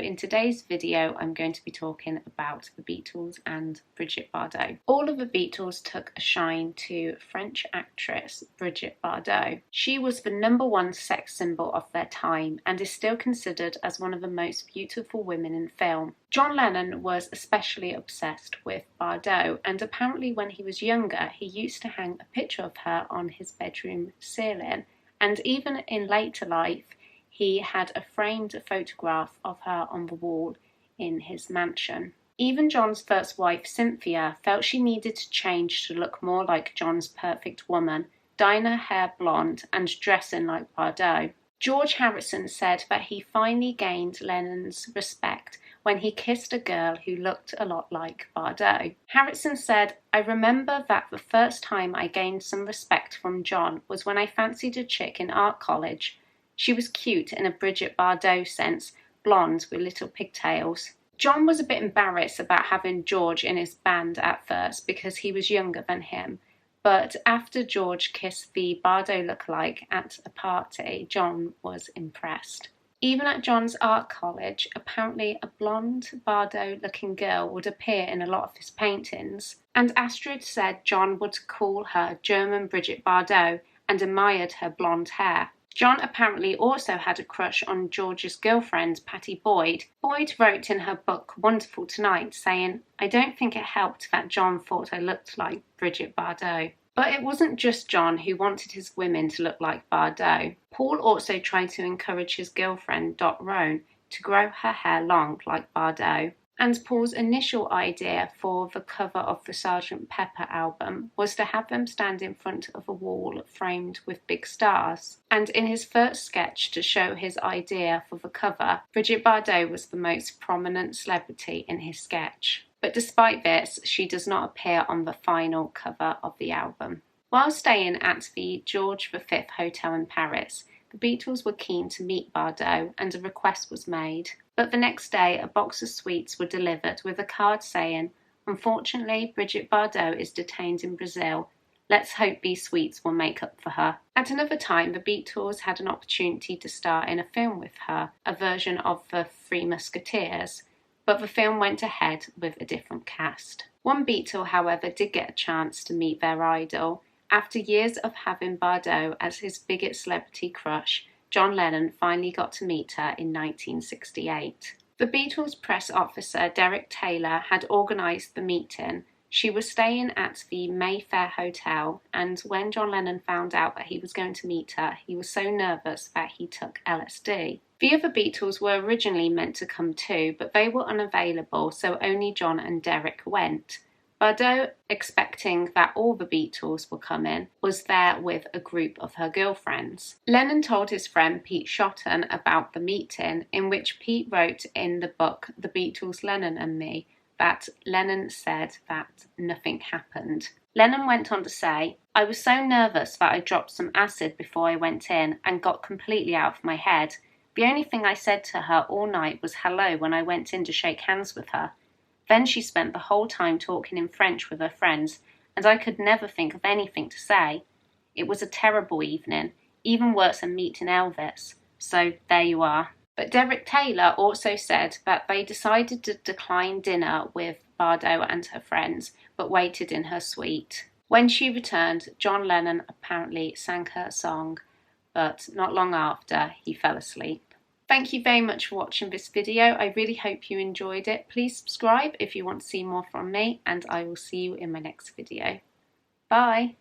in today's video I'm going to be talking about the Beatles and Brigitte Bardot. All of the Beatles took a shine to French actress Brigitte Bardot. She was the #1 sex symbol of their time and is still considered as one of the most beautiful women in film. John Lennon was especially obsessed with Bardot, and apparently when he was younger he used to hang a picture of her on his bedroom ceiling, and even in later life he had a framed photograph of her on the wall in his mansion. Even John's first wife, Cynthia, felt she needed to change to look more like John's perfect woman, dyeing her hair blonde and dressing like Bardot. George Harrison said that he finally gained Lennon's respect when he kissed a girl who looked a lot like Bardot. Harrison said, "I remember that the first time I gained some respect from John was when I fancied a chick in art college. She was cute in a Brigitte Bardot sense, blonde with little pigtails." John was a bit embarrassed about having George in his band at first because he was younger than him, but after George kissed the Bardot lookalike at a party, John was impressed. Even at John's art college, apparently a blonde Bardot-looking girl would appear in a lot of his paintings, and Astrid said John would call her German Brigitte Bardot and admired her blonde hair. John apparently also had a crush on George's girlfriend, Pattie Boyd. Boyd wrote in her book Wonderful Tonight, saying, "I don't think it helped that John thought I looked like Brigitte Bardot." But it wasn't just John who wanted his women to look like Bardot. Paul also tried to encourage his girlfriend, Dot Roan, to grow her hair long like Bardot. And Paul's initial idea for the cover of the Sgt. Pepper album was to have them stand in front of a wall framed with big stars. And in his first sketch to show his idea for the cover, Brigitte Bardot was the most prominent celebrity in his sketch. But despite this, she does not appear on the final cover of the album. While staying at the George V Hotel in Paris, the Beatles were keen to meet Bardot and a request was made. But the next day, a box of sweets were delivered with a card saying, "Unfortunately, Brigitte Bardot is detained in Brazil. Let's hope these sweets will make up for her." At another time, the Beatles had an opportunity to star in a film with her, a version of the Three Musketeers, but the film went ahead with a different cast. One Beatle, however, did get a chance to meet their idol. After years of having Bardot as his biggest celebrity crush, John Lennon finally got to meet her in 1968. The Beatles' press officer, Derek Taylor, had organised the meeting. She was staying at the Mayfair Hotel, and when John Lennon found out that he was going to meet her, he was so nervous that he took LSD. The other Beatles were originally meant to come too, but they were unavailable, so only John and Derek went. Bardot, expecting that all the Beatles were coming, was there with a group of her girlfriends. Lennon told his friend Pete Shotton about the meeting, in which Pete wrote in the book The Beatles, Lennon and Me, that Lennon said that nothing happened. Lennon went on to say, "I was so nervous that I dropped some acid before I went in and got completely out of my head. The only thing I said to her all night was hello when I went in to shake hands with her. Then she spent the whole time talking in French with her friends, and I could never think of anything to say. It was a terrible evening, even worse than meeting Elvis. So there you are." But Derek Taylor also said that they decided to decline dinner with Bardot and her friends, but waited in her suite. When she returned, John Lennon apparently sang her a song, but not long after, he fell asleep. Thank you very much for watching this video. I really hope you enjoyed it. Please subscribe if you want to see more from me, and I will see you in my next video. Bye!